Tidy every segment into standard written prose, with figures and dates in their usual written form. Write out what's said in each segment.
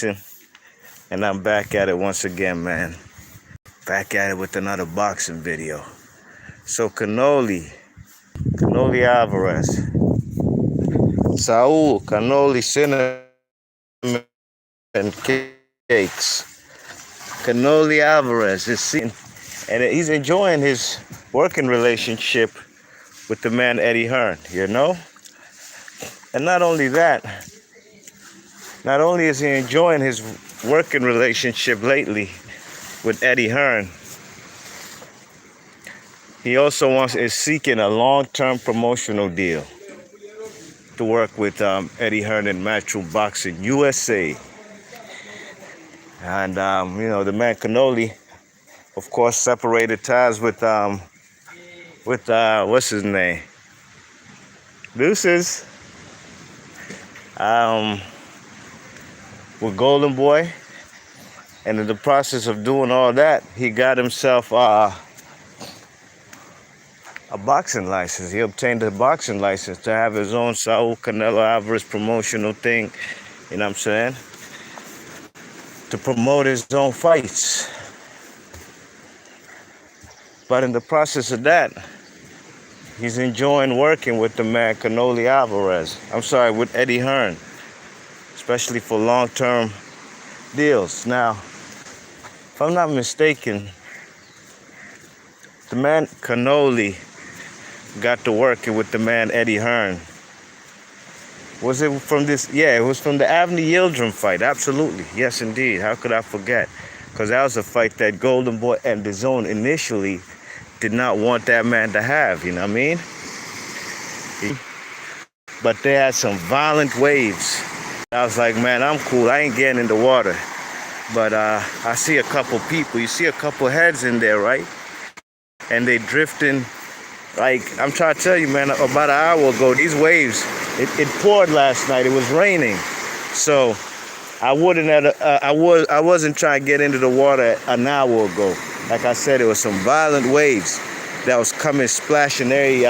And I'm back at it once again, man. Back at it with another boxing video. So Canoli Alvarez, Saul Canoli Cinnamon and Cakes. Canoli Alvarez is seen, and he's enjoying his working relationship with the man Eddie Hearn, you know? And not only that, not only is he enjoying his working relationship lately with Eddie Hearn, he also is seeking a long-term promotional deal to work with Eddie Hearn and Matchroom Boxing USA. And the man Canoli, of course, separated ties with what's his name, Deuces, with Golden Boy. And in the process of doing all that, he got himself a boxing license. He obtained a boxing license to have his own Saul Canelo Alvarez promotional thing, you know what I'm saying? To promote his own fights. But in the process of that, he's enjoying working with the man Canoli Alvarez. With Eddie Hearn, especially for long-term deals. Now, if I'm not mistaken, the man Canoli got to working with the man Eddie Hearn. Was it from this? Yeah, it was from the Avni Yildirim fight. Absolutely. Yes, indeed. How could I forget? Because that was a fight that Golden Boy and the Zone initially did not want that man to have, you know what I mean? But they had some violent waves. I was like, man, I'm cool. I ain't getting in the water. But I see a couple people. You see a couple heads in there, right? And they drifting. Like, I'm trying to tell you, man, about an hour ago, these waves, it poured last night. It was raining. So I wasn't trying to get into the water an hour ago. Like I said, it was some violent waves that was coming splashing every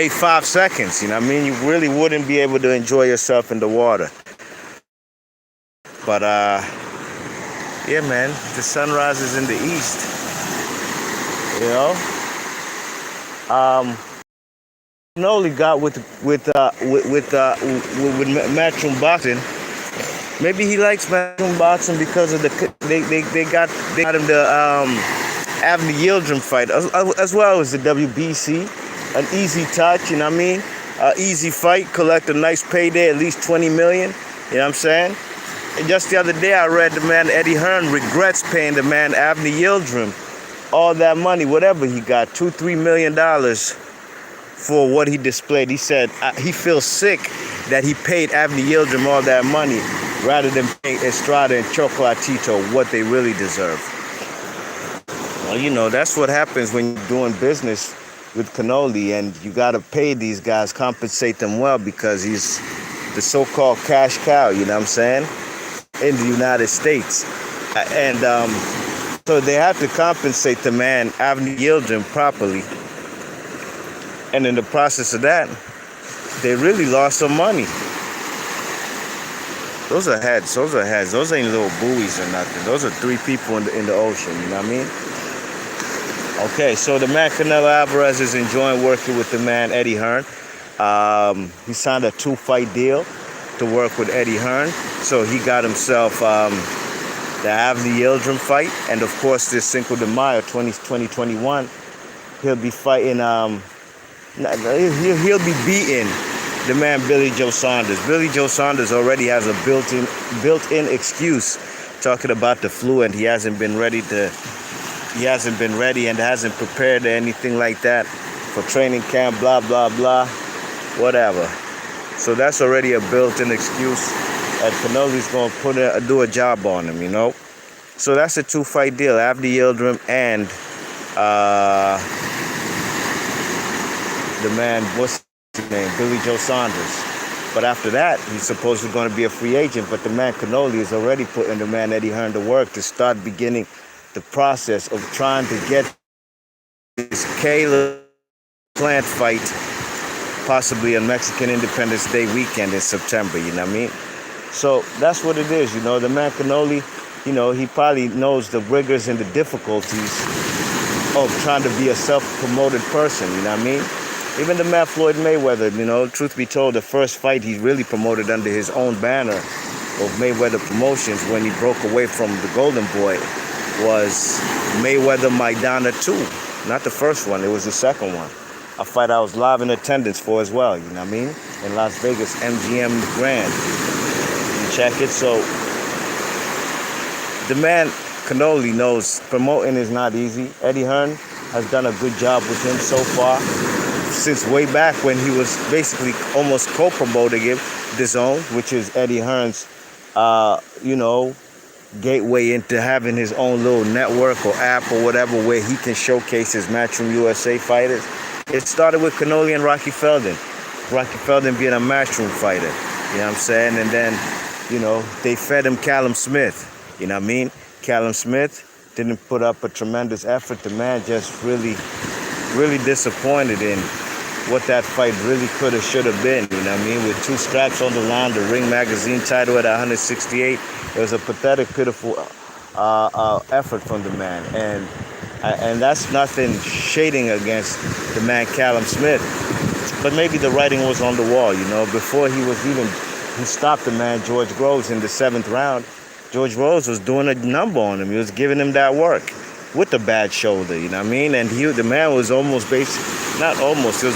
5 seconds. You know what I mean? You really wouldn't be able to enjoy yourself in the water. But yeah, man, the sunrise is in the east. You know? Canoli got with Matchroom Boxing. Maybe he likes Matchroom Boxing because of they got him the Avni Yildirim fight as well as the WBC, an easy touch, you know what I mean? Easy fight, collect a nice payday, at least 20 million. You know what I'm saying? And just the other day, I read the man Eddie Hearn regrets paying the man Avni Yildirim all that money, whatever he got, $2-3 million for what he displayed. He said he feels sick that he paid Avni Yildirim all that money rather than paying Estrada and Chocolatito what they really deserve. Well, you know, that's what happens when you're doing business with Canoli, and you got to pay these guys, compensate them well, because he's the so-called cash cow, you know what I'm saying, in the United States. And so they have to compensate the man Avni Yildirim properly. And in the process of that, they really lost some money. Those are heads. Those ain't little buoys or nothing. Those are 3 people in the ocean, you know what I mean? Okay, so the man Canelo Alvarez is enjoying working with the man Eddie Hearn. He signed a 2-fight deal to work with Eddie Hearn. So he got himself the Avni Yildirim fight, and of course this Cinco de Mayo 2021, he'll be fighting. He'll be beating the man Billy Joe Saunders. Billy Joe Saunders already has a built-in excuse, talking about the flu, and he hasn't been ready and hasn't prepared or anything like that for training camp. Blah blah blah, whatever. So that's already a built-in excuse. And Canoli's going to do a job on him, you know. So that's a 2-fight deal. Avni Yildirim and the man, what's his name, Billy Joe Saunders. But after that, he's supposedly going to be a free agent. But the man Canoli is already putting the man Eddie Hearn to work to start beginning the process of trying to get this Caleb Plant fight possibly on Mexican Independence Day weekend in September, you know what I mean? So that's what it is, The man Canoli, he probably knows the rigors and the difficulties of trying to be a self-promoted person, you know what I mean? Even the man Floyd Mayweather, truth be told, the first fight he really promoted under his own banner of Mayweather Promotions when he broke away from the Golden Boy was Mayweather Maidana 2. Not the first one, it was the second one. A fight I was live in attendance for as well, you know what I mean? In Las Vegas, MGM Grand. You check it. So the man Canoli knows promoting is not easy. Eddie Hearn has done a good job with him so far. Since way back when he was basically almost co-promoting him, DAZN, which is Eddie Hearn's, gateway into having his own little network or app or whatever where he can showcase his Matchroom USA fighters. It started with Canoli and Rocky Feldon. Rocky Feldon being a Matchroom fighter, you know what I'm saying? And then, they fed him Callum Smith, you know what I mean? Callum Smith didn't put up a tremendous effort. The man just really disappointed in what that fight really could have, should have been, you know what I mean? With 2 straps on the line, the Ring Magazine title at 168, it was a pathetic, pitiful effort from the man. And that's nothing shading against the man Callum Smith. But maybe the writing was on the wall, Before he stopped the man George Groves in the 7th round, George Groves was doing a number on him. He was giving him that work with a bad shoulder, you know what I mean? And the man was he was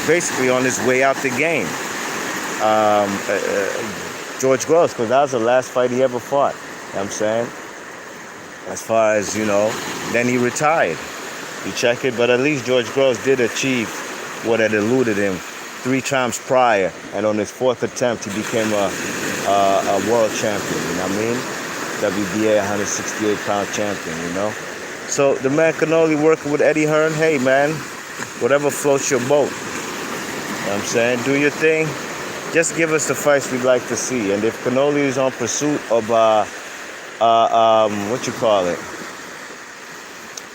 basically on his way out the game. George Groves, because that was the last fight he ever fought, you know what I'm saying? As far as, then he retired. You check it, but at least George Groves did achieve what had eluded him 3 times prior, and on his 4th attempt, he became a world champion, you know what I mean? WBA 168-pound champion, So the man Canoli working with Eddie Hearn, hey, man, whatever floats your boat. You know what I'm saying? Do your thing. Just give us the fights we'd like to see. And if Canoli is on pursuit of,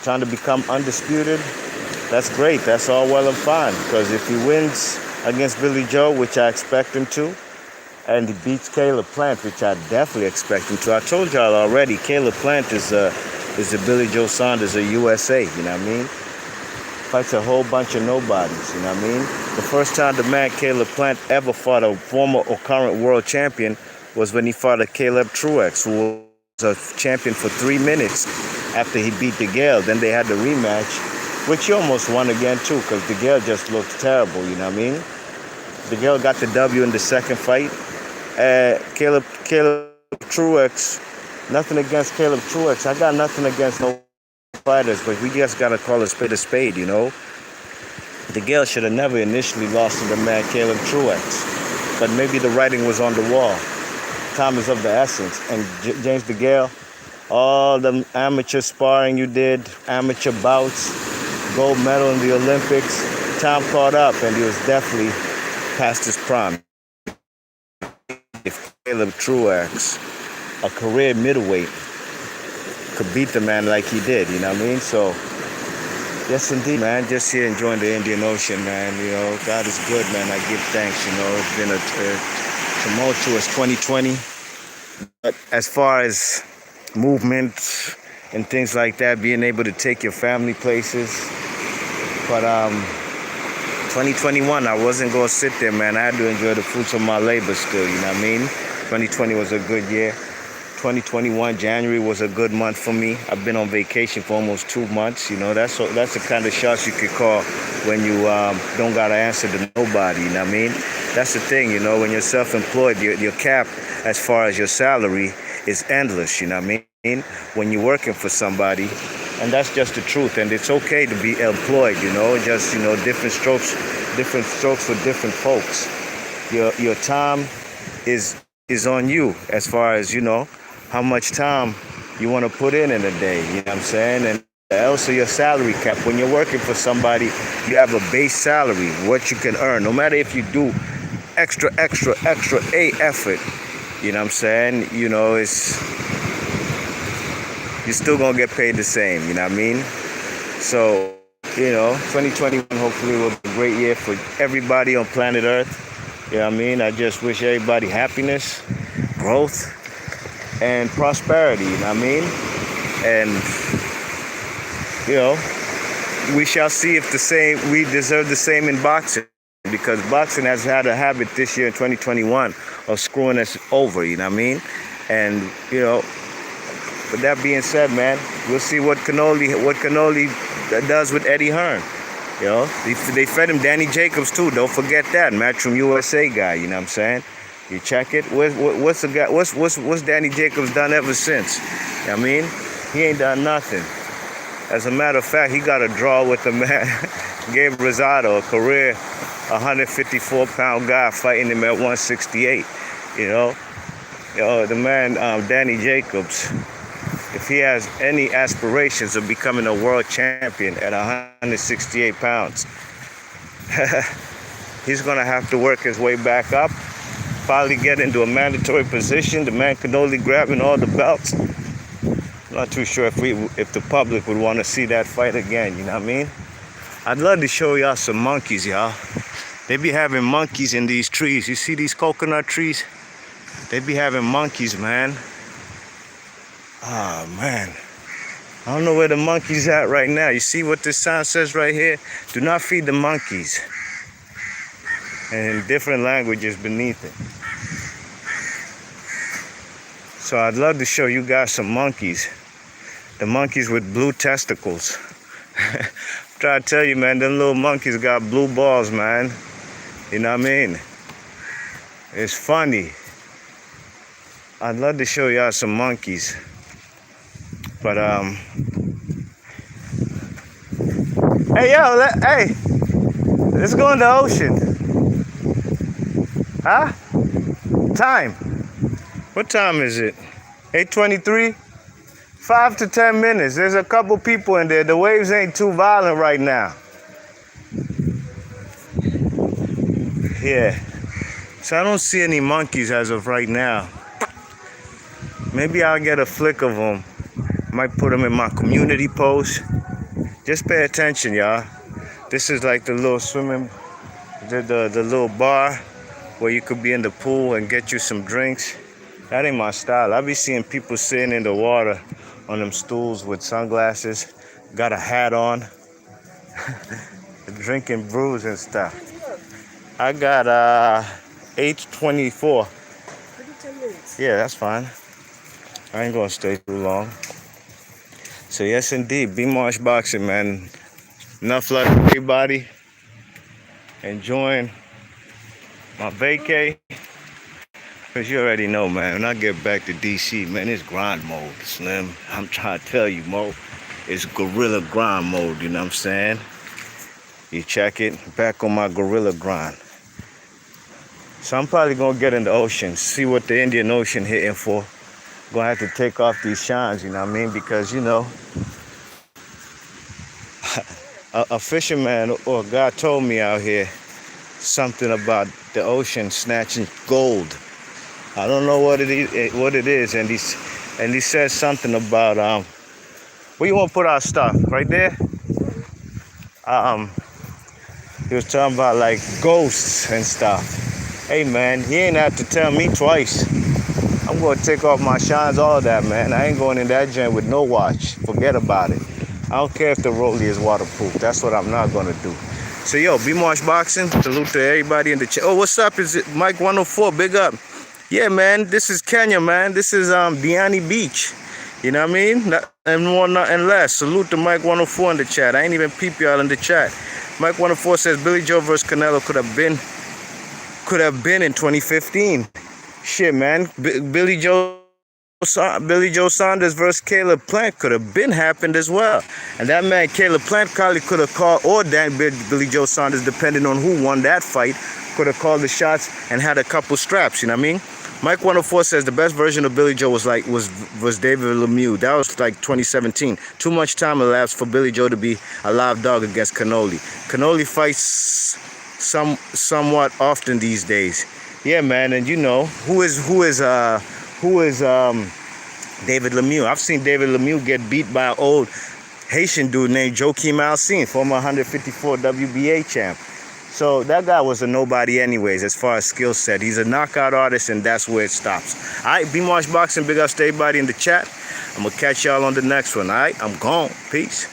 trying to become undisputed, that's great. That's all well and fine. Because if he wins against Billy Joe, which I expect him to, and he beats Caleb Plant, which I definitely expect him to. I told y'all already, Caleb Plant is the Billy Joe Saunders of USA, you know what I mean? Fights a whole bunch of nobodies, you know what I mean? The first time the man Caleb Plant ever fought a former or current world champion was when he fought a Caleb Truex, who was a champion for 3 minutes after he beat DeGale. Then they had the rematch, which he almost won again too, because DeGale just looked terrible, you know what I mean? DeGale got the W in the second fight. Caleb Truex, nothing against Caleb Truex. I got nothing against no fighters, but we just got to call a spade, DeGale should have never initially lost to the man Caleb Truex, but maybe the writing was on the wall. Time is of the essence. And James DeGale, all the amateur sparring you did, amateur bouts, gold medal in the Olympics, time caught up, and he was definitely past his prime. If Caleb Truex, a career middleweight, could beat the man like he did, you know what I mean? So, yes indeed, man, just here enjoying the Indian Ocean, man, God is good, man, I give thanks, it's been a tumultuous 2020, but as far as movement and things like that, being able to take your family places, but 2021, I wasn't going to sit there, man. I had to enjoy the fruits of my labor still, you know what I mean? 2020 was a good year. 2021, January was a good month for me. I've been on vacation for almost 2 months, That's the kind of shots you could call when you don't got to answer to nobody, you know what I mean? That's the thing, when you're self-employed, your cap as far as your salary is endless, you know what I mean? When you're working for somebody, and that's just the truth. And it's okay to be employed, just, different strokes for different folks. Your time is on you as far as, how much time you want to put in a day, you know what I'm saying? And also your salary cap. When you're working for somebody, you have a base salary, what you can earn. No matter if you do extra A effort, you know what I'm saying? You're still going to get paid the same, you know what I mean? So, 2021 hopefully will be a great year for everybody on planet Earth. You know what I mean? I just wish everybody happiness, growth and prosperity, you know what I mean? And, you know, we shall see if we deserve the same in boxing, because boxing has had a habit this year in 2021 of screwing us over, you know what I mean? And, you know, with that being said, man, we'll see what Canelo does with Eddie Hearn. You know, they fed him Danny Jacobs too. Don't forget that Matchroom USA guy. You know what I'm saying? You check it. What's the guy? What's Danny Jacobs done ever since? You know what I mean, he ain't done nothing. As a matter of fact, he got a draw with the man Gabe Rosado, a career 154-pound guy, fighting him at 168. You know, the man Danny Jacobs, if he has any aspirations of becoming a world champion at 168 pounds, he's going to have to work his way back up, probably get into a mandatory position. The man can only grabbing all the belts. I'm not too sure if the public would want to see that fight again, you know what I mean? I'd love to show y'all some monkeys, y'all. They be having monkeys in these trees. You see these coconut trees? They be having monkeys, man. Oh, man. I don't know where the monkey's at right now. You see what this sign says right here? Do not feed the monkeys. And in different languages beneath it. So I'd love to show you guys some monkeys. The monkeys with blue testicles. I'm trying to tell you, man, them little monkeys got blue balls, man. You know what I mean? It's funny. I'd love to show y'all some monkeys. But, hey, yo, hey, let's go in the ocean. Huh? Time. What time is it? 8:23? 5 to 10 minutes. There's a couple people in there. The waves ain't too violent right now. Yeah. So I don't see any monkeys as of right now. Maybe I'll get a flick of them. Might put them in my community post. Just pay attention, y'all. This is like the little swimming, the little bar where you could be in the pool and get you some drinks. That ain't my style. I be seeing people sitting in the water on them stools with sunglasses, got a hat on, drinking brews and stuff. I got 8:24. 10 minutes. Yeah, that's fine. I ain't gonna stay too long. So yes, indeed, B-Marsh Boxing, man. Enough luck, everybody. Enjoying my vacay. Because you already know, man, when I get back to DC, man, it's grind mode, Slim. I'm trying to tell you, Mo, it's guerrilla grind mode, you know what I'm saying? You check it, back on my guerrilla grind. So I'm probably going to get in the ocean, see what the Indian Ocean hitting for. Gonna have to take off these shines, you know what I mean? Because, you know, a fisherman or a guy told me out here something about the ocean snatching gold. I don't know what it is, and he said something about where you want to put our stuff right there. He was talking about like ghosts and stuff. Hey man, he ain't have to tell me twice. I'm gonna take off my shines, all that, man. I ain't going in that joint with no watch. Forget about it. I don't care if the rollie is waterproof. That's what I'm not gonna do. So yo, B-Marsh Boxing. Salute to everybody in the chat. Oh, what's up? Is it Mike 104? Big up. Yeah, man. This is Kenya, man. This is Diani Beach. You know what I mean? Nothing more, nothing less. Salute to Mike 104 in the chat. I ain't even peep y'all in the chat. Mike 104 says Billy Joe versus Canelo could have been in 2015. Shit, man. Billy Joe Saunders versus Caleb Plant could have been happened as well. And that man, Caleb Plant, probably could have called, or Billy Joe Saunders, depending on who won that fight, could have called the shots and had a couple straps, you know what I mean? Mike 104 says the best version of Billy Joe was David Lemieux. That was like 2017. Too much time elapsed for Billy Joe to be a live dog against Canelo. Canelo fights somewhat often these days. Yeah, man, and you know who is David Lemieux? I've seen David Lemieux get beat by an old Haitian dude named Joaquim Alcine, former 154 WBA champ. So that guy was a nobody anyways as far as skill set. He's a knockout artist, and that's where it stops. All right, B-Marsh Boxing, big up to everybody in the chat. I'm going to catch y'all on the next one, all right? I'm gone. Peace.